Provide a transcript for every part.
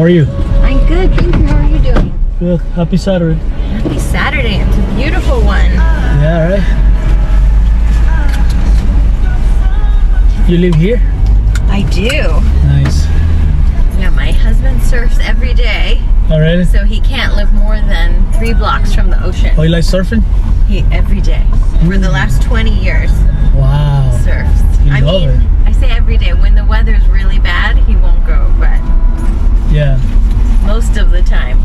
are you? I'm good, thank you. How are you doing? Good. Happy Saturday. Happy Saturday. It's a beautiful one. Yeah, right? You live here? I do. Nice. Yeah, my husband surfs every day, Already? so he can't live more than 3 blocks from the ocean. Oh, you like surfing? Every day. For the last 20 years, Wow. surfs. You love it. I say every day. When the weather's really bad, he won't go, but Yeah. most of the time.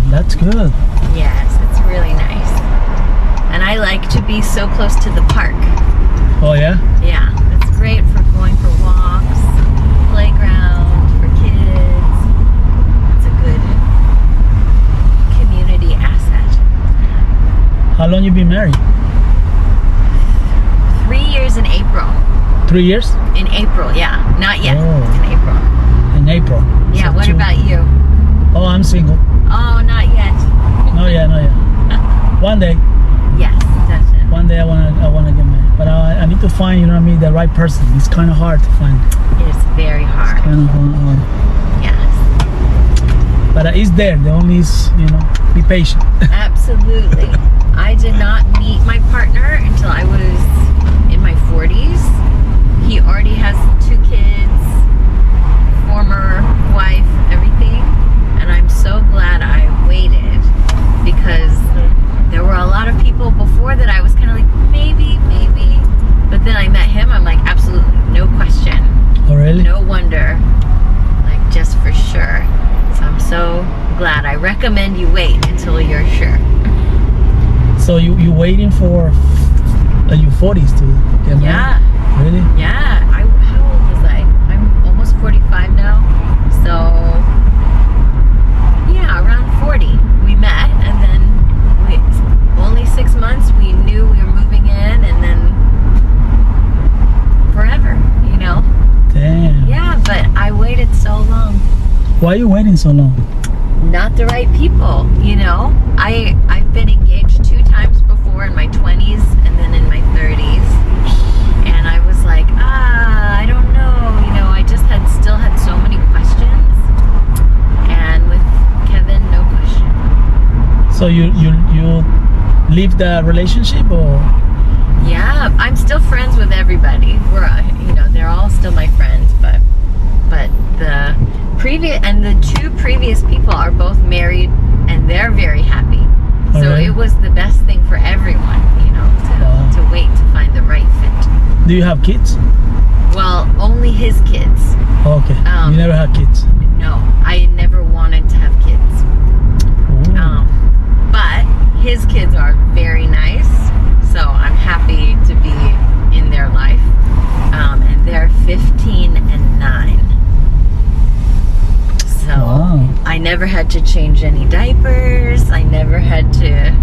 That's good. Yes, it's really nice. And I like to be so close to the park. Oh, yeah? Yeah, it's great for going for walks, playground for kids. It's a good community asset. How long you been married? 3 years in April. 3 years? In April, yeah. Not yet. Oh. In April. In April. Yeah, So what 2. about you? Oh, I'm single. Oh, not yet. No, yeah, no, yeah. One day. Yes, definitely. One day I wanna get married. But I need to find, you know what I mean, the right person. It's kind of hard to find. It's very hard. Kind of hard. Yes, But it's there. The only is, you know, be patient. absolutely. I did not meet my partner until I was in my 40s. He already has 2 kids, former wife, everything. And I'm so glad I waited, because there were a lot of people before that I was kind of like, maybe. But then I met him, I'm like, absolutely, no question. Oh, really? No wonder. Like, just for sure. So I'm so glad. I recommend you wait until you're sure. So you waiting for your 40s to get married? Yeah. Really? Yeah. How old was I? I'm almost 45 now. So, yeah, around 40 we met, and then only 6 months we knew we were moving in, and then forever, you know? Damn. Yeah, but I waited so long. Why are you waiting so long? Not the right people, you know? I've been engaged 2 times before, in my 20s and then in my 30s. And I was like, I don't know, you know, I just still had so many questions. And with Kevin, no question. So you leave the relationship, or? Yeah, I'm still friends with everybody. We're, you know, they're all still my friends, but the the 2 previous people are both married, and they're very happy. So Alright. it was the best thing for everyone, you know, to wait to find the right fit. Do you have kids? Well, only his kids. Oh, okay. You never had kids. No, I never wanted to have kids. Ooh. But his kids are very nice, so I'm happy to be in their life. And they're 15 and 9. So Wow. I never had to change any diapers. I never had to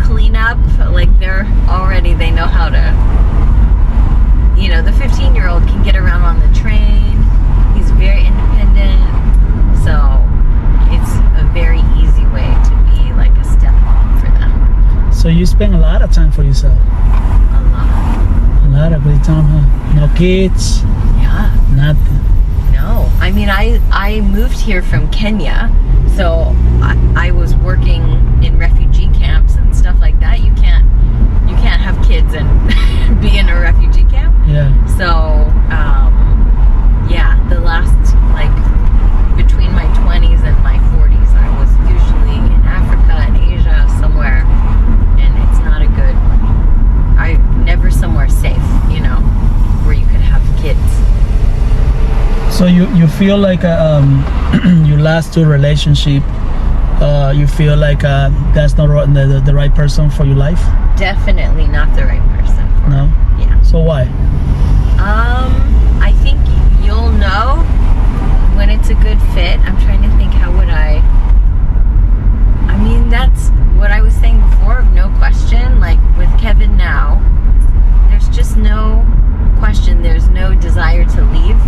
clean up. Like, they know how to, you know, the 15-year-old can get around on the train. He's very independent. So it's a very easy way to be like a stepmom for them. So you spend a lot of time for yourself. A lot. A lot of great time, huh? No kids, Yeah. nothing. No. I mean, I moved here from Kenya, so I was working in refugee camps and stuff like that. You can't have kids and be in a refugee camp. Yeah. So, yeah, the last, like, between my 20s and my 40s, I was usually in Africa and Asia somewhere, and it's not never somewhere safe, you know, where you could have kids. So you feel like your last 2 relationship, you feel like that's not the right person for your life? Definitely not the right person for No? it. Yeah. So why? I think you'll know when it's a good fit. I'm trying to think, how would I mean, that's what I was saying before, no question. Like, with Kevin now, there's just no question. There's no desire to leave.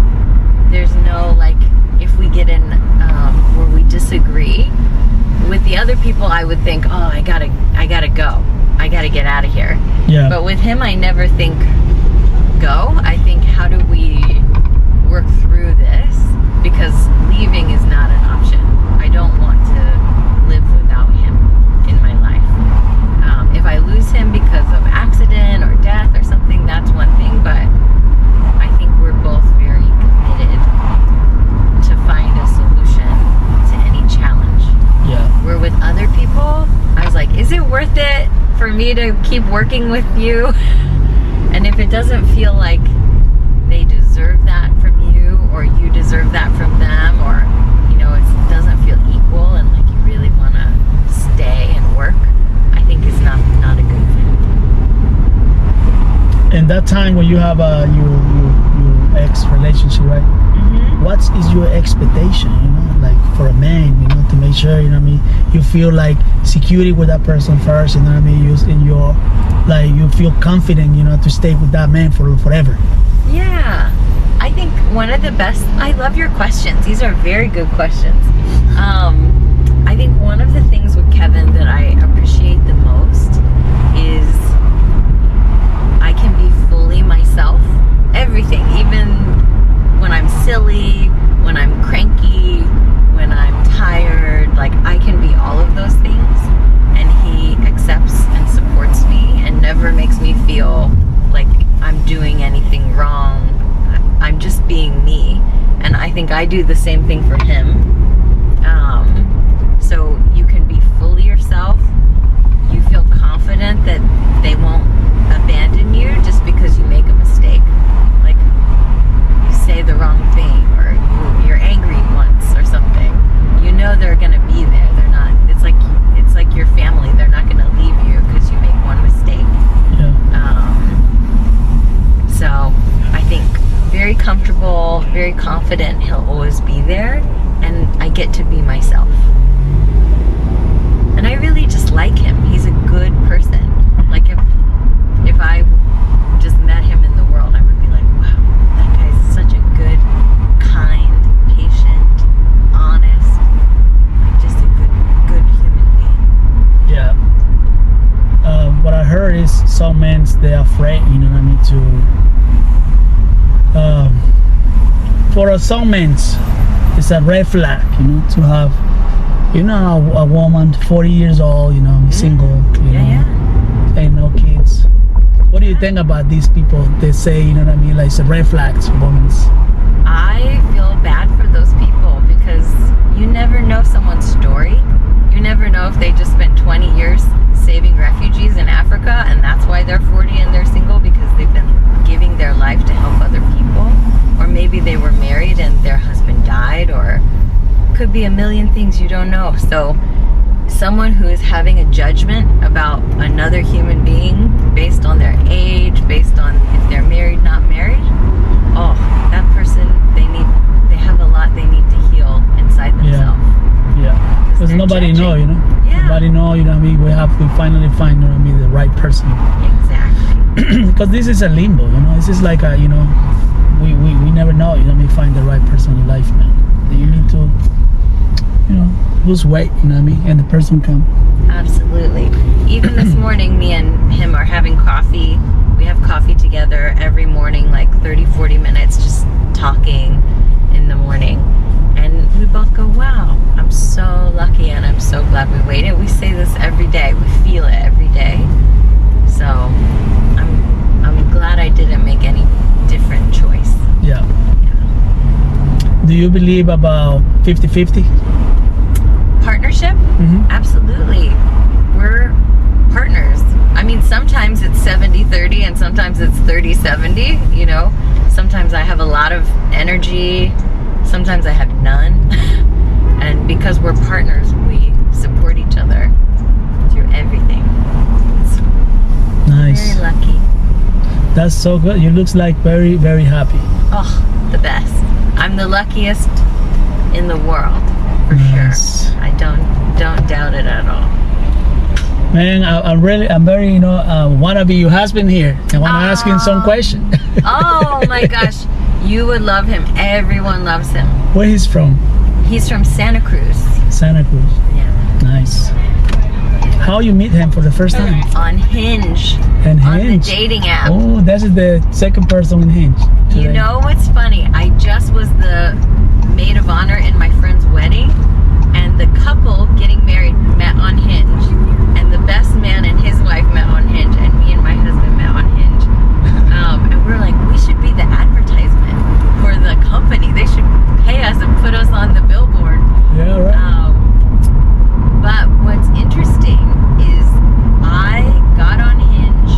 There's no, like, if we get in where we disagree with the other people, I would think, oh, I gotta go. I gotta get out of here. Yeah. But with him, I never think go. I think, how do we work through this? because leaving is not an option. I don't want to live without him in my life. If I lose him because of accident or death or something, that's one thing, but I think we're both very committed to find a solution to any challenge. Yeah. Where with other people, I was like, is it worth it for me to keep working with you? And if it doesn't feel like they deserve that from you, or you deserve that from them, or it doesn't feel equal, and like you really want to stay and work, I think it's not a good fit. In that time when you have your ex relationship, right? Mm-hmm. What is your expectation? Like for a man, to make sure, you feel like security with that person first. You feel confident, to stay with that man for forever. Yeah, I think one of the best. I love your questions. These are very good questions. I think one of the things with Kevin that I appreciate the most is I can be fully myself. Everything, even when I'm silly, when I'm cranky, when I'm tired, like I can be all of those things, and he accepts and supports me and never makes me feel like I'm doing anything wrong. I'm just being me, and I think I do the same thing for him. So you can be fully yourself. You feel confident that they won't abandon you just because you make a mistake. Like you say the wrong thing, or you're angry once or something. They're gonna be there. They're not. It's like your family. They're not gonna leave you because you make one mistake. Yeah. So I think very comfortable, very confident. He'll always be there, and I get to be myself. And I really just like him. He's a good person. Like if I just met him in the world, I would be like, wow, that guy's such a good, kind, patient, honest, like just a good human being. Yeah. What I heard is some men, they're afraid, for some men, it's a red flag, to have, a woman 40 years old, single, ain't no kids. What do you think about these people? They say, like it's a red flags for women. I feel bad for those people because you never know someone's story. You never know if they just spent 20 years saving refugees in Africa and that's why they're 40 and they're single, because they've been giving their life to help other people. Or maybe they were married and their husband died, or could be a million things you don't know. So someone who is having a judgment about another human being based on their age, based on if they're married, not married, that person, they have a lot they need to heal inside themselves. Yeah. Because nobody know, Yeah. Nobody know, we finally find, the right person. Exactly. Because this is a limbo, This is like we never know, find the right person in life, man. You need to, lose weight, and the person come. Absolutely. Even this morning, me and him are having coffee. We have coffee together every morning, like 30-40 minutes, just talking in the morning. And we both go, wow, I'm so lucky and I'm so glad we waited. We say this every day. We feel it every day. So I'm glad I didn't make any different choice. Yeah. Do you believe about 50-50? Partnership? Mm-hmm. Absolutely. We're partners. I mean, sometimes it's 70-30 and sometimes it's 30-70, Sometimes I have a lot of energy. Sometimes I have none. And because we're partners, we support each other through everything. It's nice. Very lucky. That's so good. You look like very, very happy. Oh, the best. I'm the luckiest in the world, for sure. I don't doubt it at all. Man, I'm very, wanna be your husband here. I wanna ask him some question. Oh my gosh, you would love him. Everyone loves him. Where he's from? He's from Santa Cruz. Santa Cruz. Yeah. Nice. How you meet him for the first time? On Hinge. And on Hinge. The dating app. Oh, that's the second person in Hinge today. You know what's funny? I just was the maid of honor in my friend's wedding, and the couple getting married met on Hinge, and the best man and his wife met on Hinge, and me and my husband met on Hinge. And we're like, we should be the advertisement for the company. They should pay us and put us on the billboard. Yeah, right. But what's interesting is I got on Hinge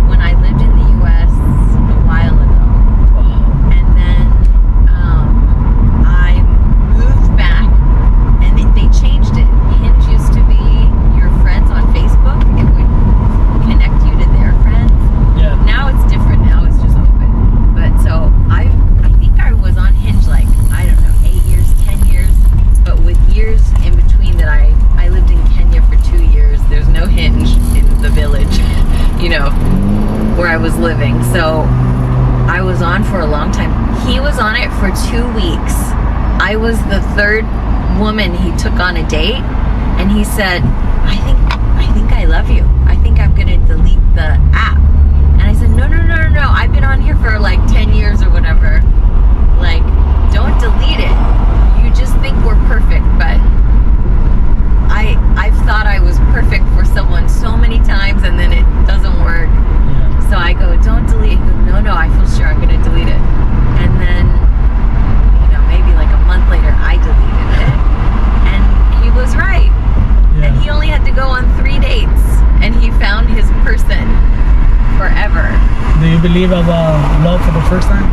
when I lived in the U.S. a while ago. Wow. And then I moved back, and they changed it. Hinge used to be your friends on Facebook. It would connect you to their friends. Yeah. Now it's different. Now it's just open. But so I think I was on Hinge like, I don't know, 8 years, 10 years. But with years in between that, I lived in Kenya for 2 years. There's no Hinge in the village, you know, where I was living. So I was on for a long time. He was on it for 2 weeks. I was the third woman he took on a date, and he said, I think I love you. I think I'm gonna delete the app. And I said, no. I've been on here for like 10 years or whatever. Like, don't delete it. You just think we're perfect, but I've thought I was perfect for someone so many times, and then it doesn't work. Yeah. So I go, don't delete it. He goes, no, I feel sure I'm gonna delete it. And then, you know, maybe like a month later, I deleted it. And he was right. Yeah. And he only had to go on 3 dates, and he found his person forever. Do you believe about love for the first time?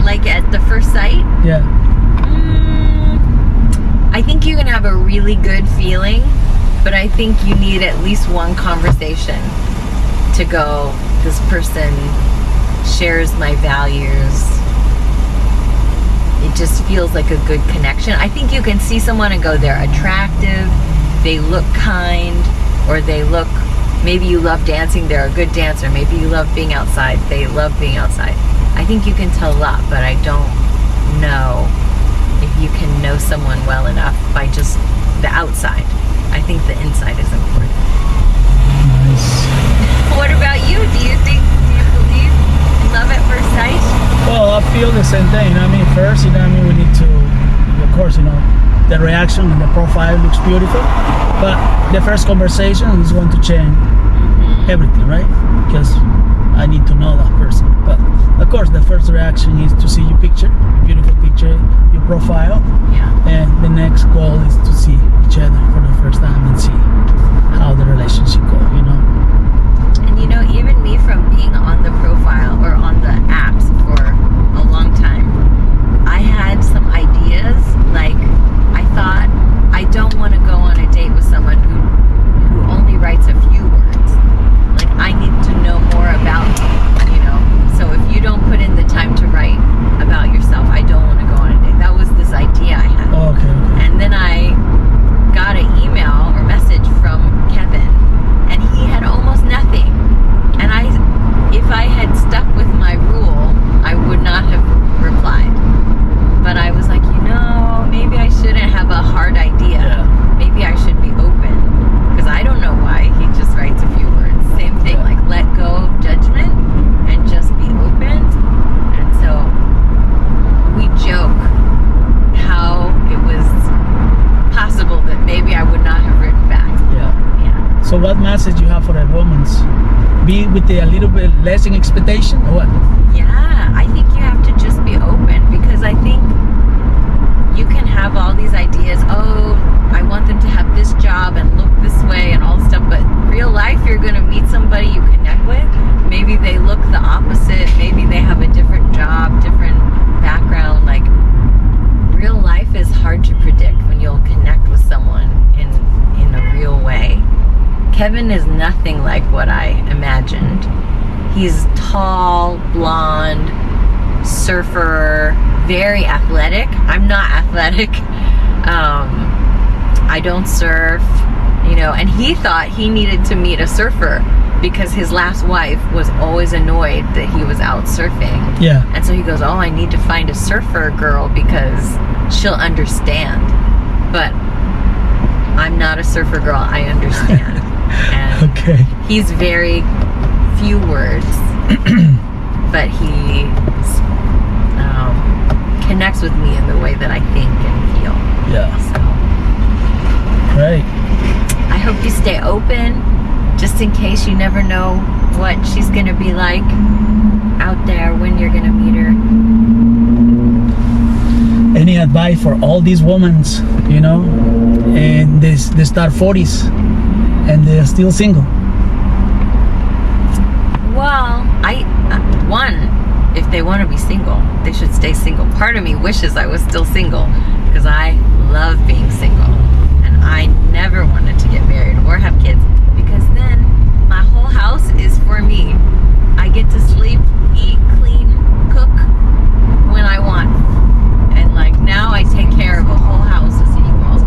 Like at the first sight? Yeah. I think you can have a really good feeling, but I think you need at least one conversation to go, this person shares my values. It just feels like a good connection. I think you can see someone and go, they're attractive, they look kind, or they look, maybe you love dancing, they're a good dancer. Maybe you love being outside, they love being outside. I think you can tell a lot, but I don't know if you can know someone well enough by just the outside. I think the inside is important. Nice. What about you? Do you believe in love at first sight? Well, I feel the same thing. You know what I mean? First, you know what I mean, we need to, of course, you know, the reaction and the profile looks beautiful, but the first conversation is going to change everything, right? Because I need to know that person. But of course, the first reaction is to see your picture, beautiful picture, your profile. Yeah. And the next goal is to see each other for the first time and see how the relationship goes, you know? And you know, even me, from being on the profile or on the apps for a long time, I had some ideas. Like, I thought, I don't want to go on a date with someone who only writes a few words. Like, I need to know more about you, you know? So if you don't put in the time to write about yourself, I don't want to go on a date. That was this idea I had. Oh, okay. And then I got an email or message from Kevin, and he had almost nothing. And if I had stuck with my rule, I would not have replied. But I was like, you know, maybe I shouldn't have a hard idea. Yeah. Maybe I should be open. Because I don't know why he just writes a few words. Same thing, Yeah. like let go of judgment and just be open. And so we joke how it was possible that maybe I would not have written back. Yeah. Yeah. So what message you have for the women? Be with a little bit less in expectation or what? Yeah, I think you have to just be open, because I think you can have all these ideas. Oh, I want them to have this job and look this way and all this stuff, but real life, you're going to meet somebody you connect with. Maybe they look the opposite. Maybe they have a different job, different background. Like, real life is hard to predict when you'll connect with someone in a real way. Kevin is nothing like what I imagined. He's tall, blonde, surfer, very athletic. I'm not athletic. I don't surf, you know, and he thought he needed to meet a surfer because his last wife was always annoyed that he was out surfing. Yeah. And so he goes, oh, I need to find a surfer girl because she'll understand. But I'm not a surfer girl, I understand. And Okay. he's very few words, but he connects connects with me in the way that I think and feel. Yeah. So Great. I hope you stay open, just in case. You never know what she's gonna be like out there when you're gonna meet her. Any advice for all these women, you know, and they start 40s and they're still single? Well, if they want to be single, they should stay single. Part of me wishes I was still single because I love being single, and I never wanted to get married or have kids, because then my whole house is for me. I get to sleep, eat, clean, cook when I want, and like now I take care of a whole house as equal.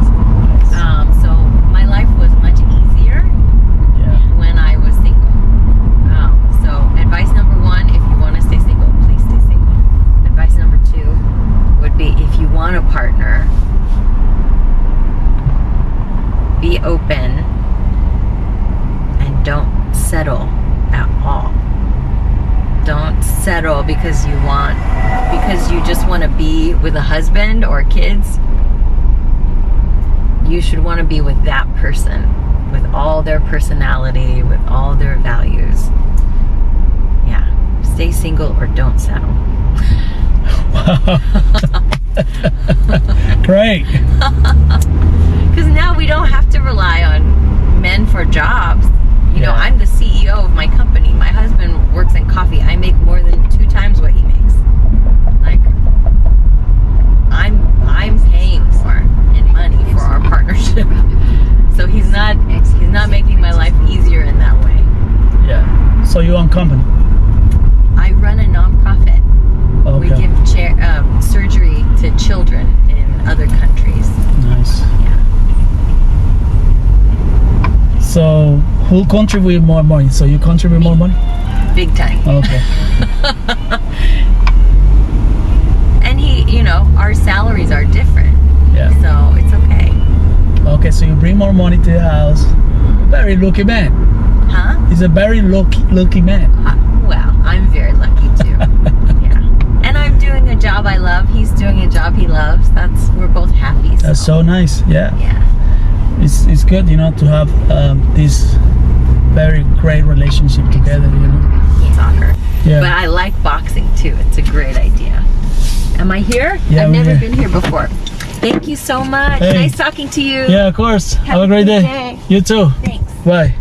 So my life was much easier when I was single. So advice number 1, if you want to stay single, please stay single. Advice number 2 would be, if you want a partner, be open and don't settle at all. Don't settle because you just want to be with a husband or kids. You should want to be with that person, with all their personality, with all their values. Yeah, stay single or don't settle. Wow. Great. Because now we don't have to rely on men for jobs. You know, I'm the CEO of my company. My husband works in coffee. I make more than 2 times what he makes. Like, I'm paying for in money for our partnership. So he's not making my life easier in that way. Yeah. So you own company? I run a nonprofit. Okay. We give surgery to children in other countries. Nice. Yeah. So who contribute more money? So you contribute more money? Big time. Okay. And our salaries are different. Yeah. So it's okay. Okay, so you bring more money to the house. Very lucky man. Huh? He's a very lucky man. Well, I'm very lucky too. Yeah. And I'm doing a job I love. He's doing a job he loves. We're both happy. That's so nice. Yeah. Yeah. It's good, to have this very great relationship together, Soccer. Yeah. But I like boxing too. It's a great idea. Am I here? Yeah, I've we're never here. been here before. Thank you so much. Hey. Nice talking to you. Yeah, of course. Have a great good day. You too. Thanks. Bye.